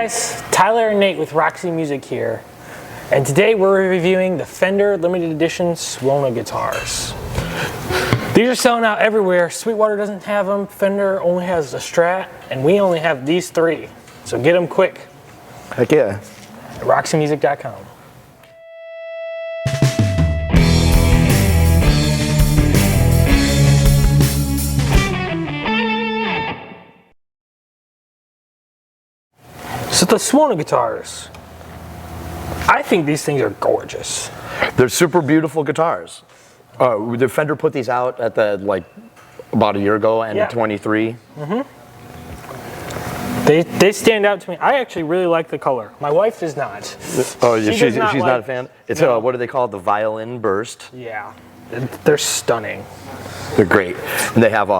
guys, Tyler and Nate with Roxy Music here, and today we're reviewing the Fender limited edition Suona Guitars. These are selling out everywhere. Sweetwater doesn't have them, Fender only has a Strat, and we only have these three. So get them quick. Heck yeah. At roxymusic.com. So the Suona Guitars, I think these things are gorgeous. They're super beautiful guitars. The Fender put these out at about a year ago, and 23. They stand out to me. I actually really like the color. My wife does not. Oh, she's not a fan? It's no. What do they call it? The Violin Burst? Yeah, they're stunning. They're great. And they have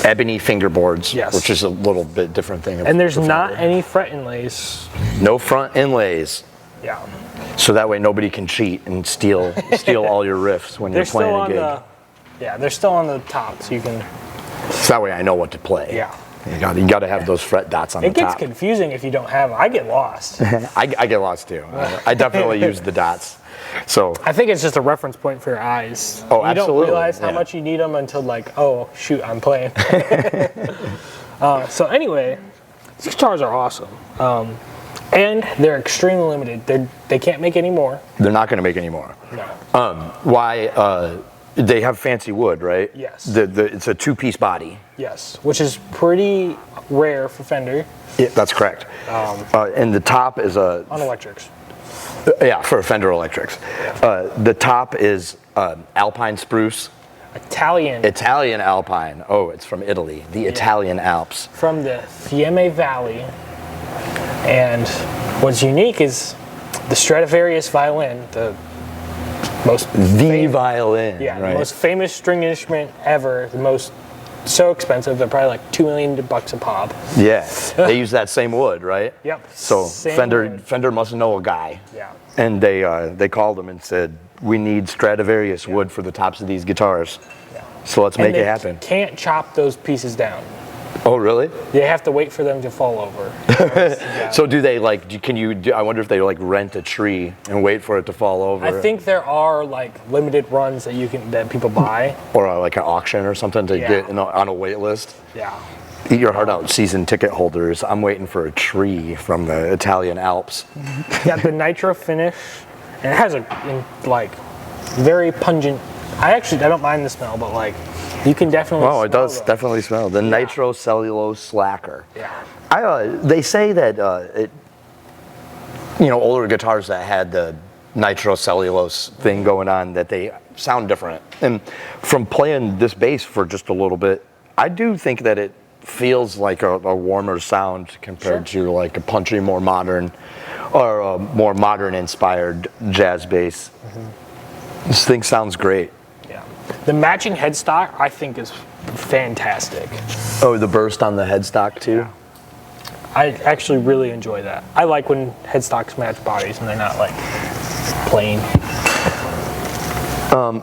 ebony fingerboards, yes, which is a little bit different thing. And there's not any fret inlays. No front inlays. Yeah. So that way nobody can cheat and steal all your riffs when you're playing a gig. Yeah, they're still on the top, so you can. So that way I know what to play. Yeah. You got to have those fret dots on the top. It gets confusing if you don't have them. I get lost. I get lost too. I definitely use the dots. So I think it's just a reference point for your eyes. Oh, you absolutely. You don't realize how much you need them until oh shoot, I'm playing. So anyway, these guitars are awesome. And they're extremely limited. They can't make any more. They're not going to make any more. No. Why? They have fancy wood, right? Yes. It's a two-piece body. Yes, which is pretty rare for Fender. Yeah, that's correct. And the top is on electrics. Yeah, for Fender Electrics. The top is Alpine spruce. Italian Alpine. Oh, it's from Italy. The Italian Alps. From the Fiemme Valley. And what's unique is the Strativarius Violin, the violin. Yeah, right. The most famous string instrument ever. So expensive, they're probably like $2 million a pop. Yeah, they use that same wood, right? Yep. So Fender must know a guy. Yeah. And they called him and said, we need Stradivarius wood for the tops of these guitars. Yeah. So let's make it happen. Can't chop those pieces down. Oh, really? They have to wait for them to fall over. So do they I wonder if they rent a tree and wait for it to fall over? I think there are limited runs that people buy. Or an auction or something to get on a wait list? Yeah. Eat your heart out, season ticket holders. I'm waiting for a tree from the Italian Alps. Got the nitro finish, and it has a very pungent. I don't mind the smell, but you can definitely. Oh, it does definitely smell the nitro cellulose lacquer. Yeah. They say that older guitars that had the nitro cellulose thing going on, that they sound different. And from playing this bass for just a little bit, I do think that it feels like a warmer sound compared to a punchy, more modern, or a more modern inspired jazz bass. This thing sounds great. Yeah. The matching headstock I think is fantastic. Oh, the burst on the headstock too? Yeah. I actually really enjoy that. I like when headstocks match bodies and they're not plain.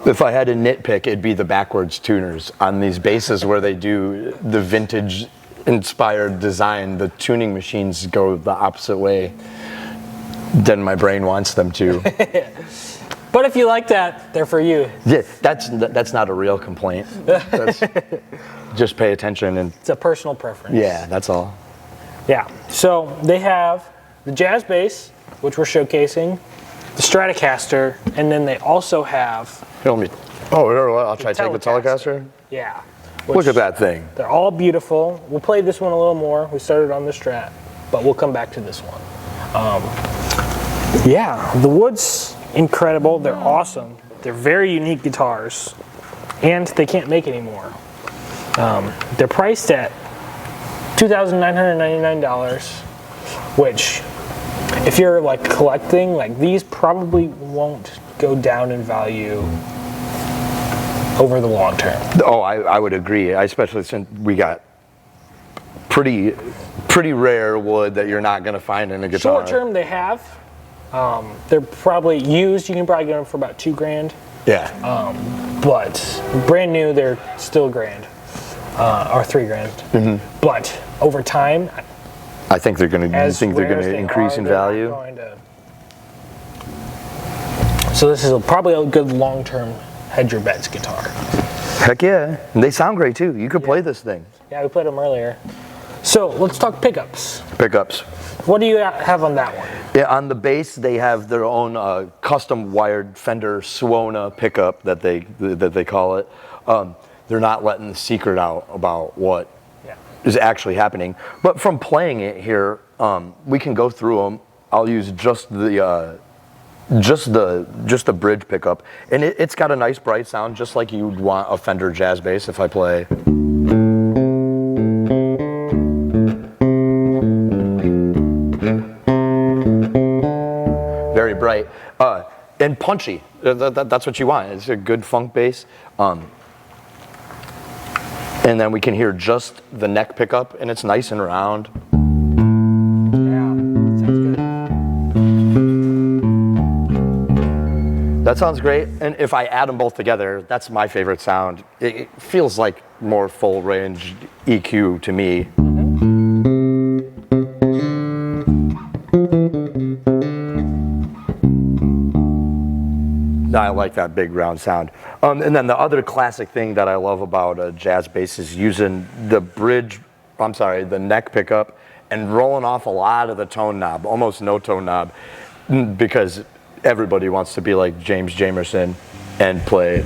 If I had to nitpick, it'd be the backwards tuners on these basses where they do the vintage inspired design. The tuning machines go the opposite way than my brain wants them to. But if you like that, they're for you. Yeah, that's not a real complaint. Just pay attention and. It's a personal preference. Yeah, that's all. Yeah. So they have the jazz bass, which we're showcasing, the Stratocaster, and then they also have. I'll try to take the Telecaster. Yeah. Look at that thing. They're all beautiful. We'll play this one a little more. We started on the Strat, but we'll come back to this one. The wood's incredible. They're awesome. They're very unique guitars, and they can't make anymore. They're priced at $2,999, which, if you're collecting, these probably won't go down in value over the long term. Oh, I would agree, especially since we got pretty rare wood that you're not going to find in a guitar. Short term, they have. They're probably used. You can probably get them for about $2,000. Yeah. But brand new, they're still $1,000 or $3,000. But over time, I think they're going to. You think they're going to increase in value? So this is probably a good long-term hedge your bets guitar. Heck yeah, and they sound great too. You could play this thing. Yeah, we played them earlier. So let's talk pickups. Pickups. What do you have on that one? Yeah, on the bass they have their own custom wired Fender Suona pickup that they call it. They're not letting the secret out about what is actually happening. But from playing it here, we can go through them. I'll use just the bridge pickup, and it's got a nice bright sound, just like you'd want a Fender jazz bass. If I play, very bright and punchy. That's what you want. It's a good funk bass. And then we can hear just the neck pickup, and it's nice and round. That sounds great, and if I add them both together, that's my favorite sound. It feels like more full range EQ to me. I like that big round sound. And then the other classic thing that I love about a jazz bass is using the neck pickup and rolling off a lot of the tone knob, almost no tone knob, because everybody wants to be like James Jamerson and play.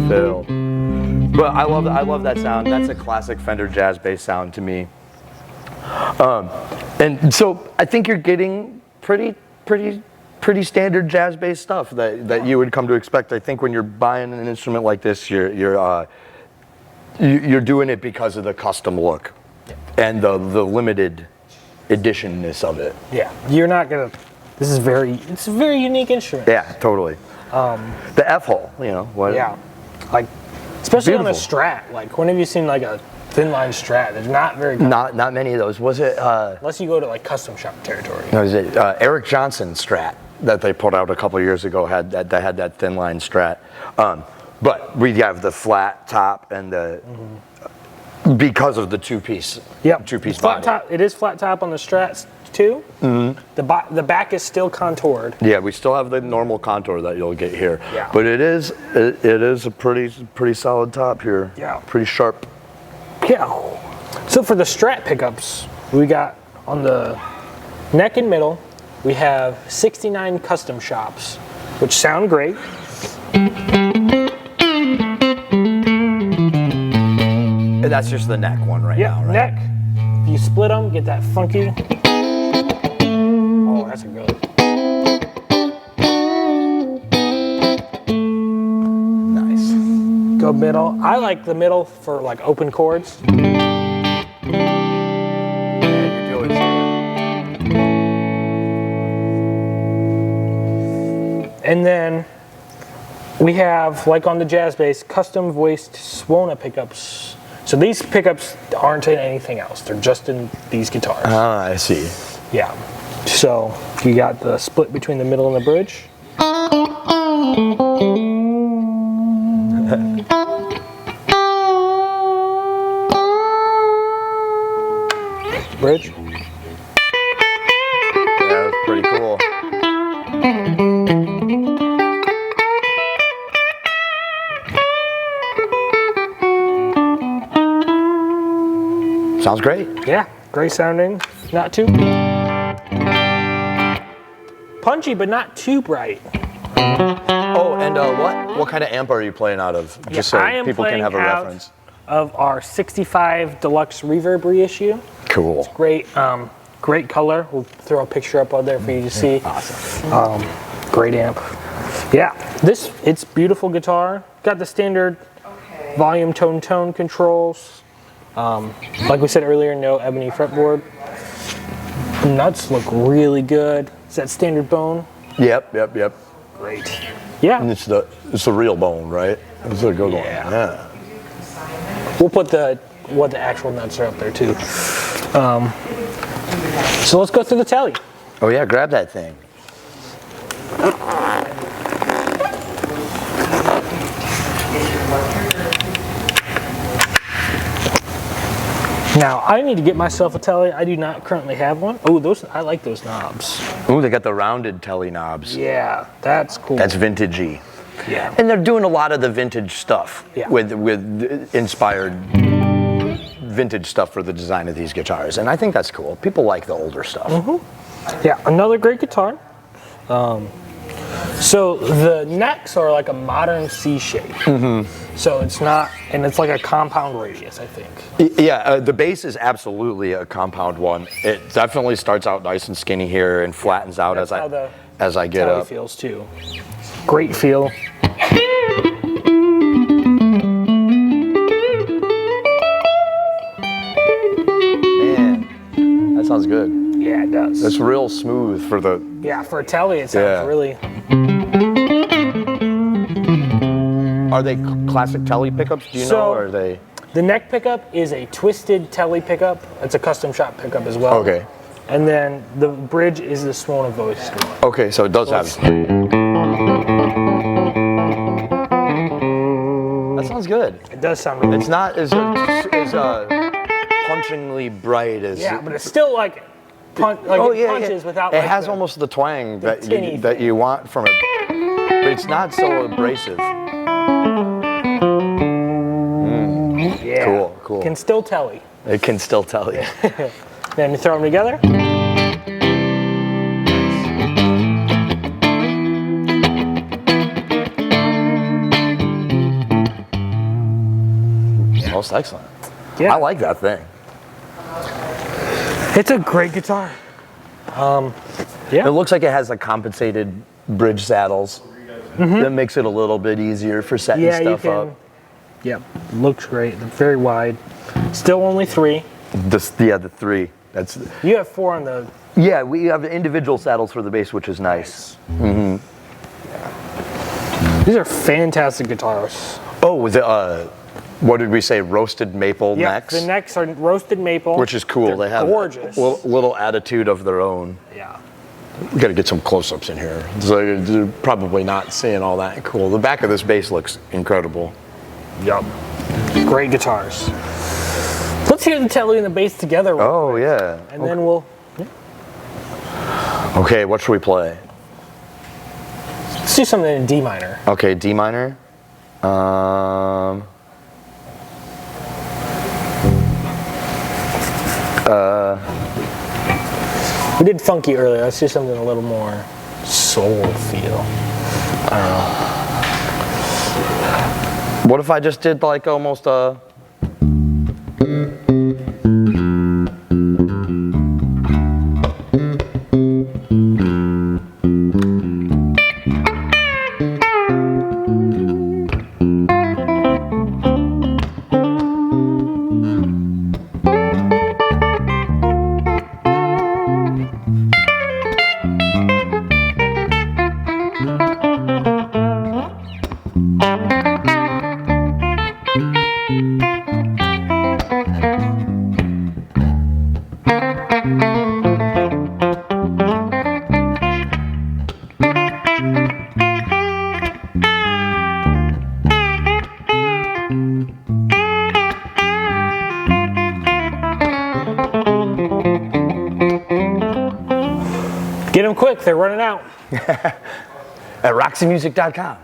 Phil. But I love that sound. That's a classic Fender jazz bass sound to me. And so I think you're getting pretty standard jazz bass stuff that you would come to expect. I think when you're buying an instrument like this, you're doing it because of the custom look and the limited editionness of it. Yeah, you're not gonna. It's a very unique instrument. Yeah, totally. The F hole, you know. Yeah, like especially beautiful. on a Strat. Like, when have you seen like a thin line Strat? There's not very common. Not many of those. Was it? Unless you go to like custom shop territory. Was it Eric Johnson Strat that they put out a couple years ago? Had that thin line Strat. But we have the flat top and the because of the two-piece. Yep. Two-piece flat body. top. It is flat top on the Strats too. Mm-hmm. The back is still contoured. Yeah, we still have the normal contour that you'll get here. Yeah. But it is a pretty solid top here. Yeah. Pretty sharp. Yeah. So for the Strat pickups, we got on the neck and middle, we have 69 custom shops, which sound great. And that's just the neck one right now, right? Neck. If you split them, get that funky. Oh, that's a good one. Nice. Go middle. I like the middle for like open chords. And then we have, like on the jazz bass, custom voiced Suona pickups. So these pickups aren't in anything else. They're just in these guitars. Ah, I see. Yeah. So you got the split between the middle and the bridge. Bridge. Yeah, that's pretty cool. Sounds great. Yeah, great sounding. Not too punchy, but not too bright. Oh, and what kind of amp are you playing out of? Just so people can have a reference. Of our 65 Deluxe Reverb reissue. Cool. Great, great color. We'll throw a picture up on there for you to see. Awesome. Great amp. Yeah, it's beautiful guitar. Got the standard volume, tone controls. Like we said earlier, no ebony fretboard. The nuts look really good. Is that standard bone? Yep. Great. Yeah. And it's the real bone, right? It's a good one. Yeah. We'll put what the actual nuts are up there too. So let's go through the tally. Oh yeah, grab that thing. Now, I need to get myself a telly. I do not currently have one. Oh, I like those knobs. Ooh, they got the rounded telly knobs. Yeah, that's cool. That's vintagey. Yeah. And they're doing a lot of the vintage stuff with inspired vintage stuff for the design of these guitars. And I think that's cool. People like the older stuff. Yeah, another great guitar. So the necks are like a modern C shape. So it's not, and it's like a compound radius, I think. Yeah, the bass is absolutely a compound one. It definitely starts out nice and skinny here and flattens out as I get up. Feels too. Great feel. Man, that sounds good. Yeah, it does. It's real smooth for the... Yeah, for a telly, it sounds really... Are they classic telly pickups, do you know, or are they... The neck pickup is a twisted telly pickup. It's a custom shop pickup as well. Okay. And then the bridge is the Suona voice. Okay, so it does have... That sounds good. It does sound really It's not as punchingly bright as... Yeah, but it's still like... punches without... It has almost the twang that you want from it. But it's not so abrasive. Yeah. Cool. Can still telly. It can still telly. Then you throw them together. Most excellent. Yeah. I like that thing. It's a great guitar. It looks like it has a compensated bridge saddles. That makes it a little bit easier for setting stuff up. Yep, looks great. They're very wide. Still only 3. The 3. That's. You have 4 on the. Yeah, we have individual saddles for the bass, which is nice. These are fantastic guitars. Oh, what did we say? Roasted maple necks. The necks are roasted maple, which is cool. They have gorgeous. a little attitude of their own. Yeah. We got to get some close-ups in here. So you're probably not seeing all that cool. The back of this bass looks incredible. Yep. Great guitars. Let's hear the telly and the bass together. Oh yeah. And then we'll. Yeah. Okay, what should we play? Let's do something in D minor. Okay, D minor. We did funky earlier. Let's do something a little more soul feel. I don't know. What if I just did like almost a... Get them quick, they're running out. At roxymusic.com.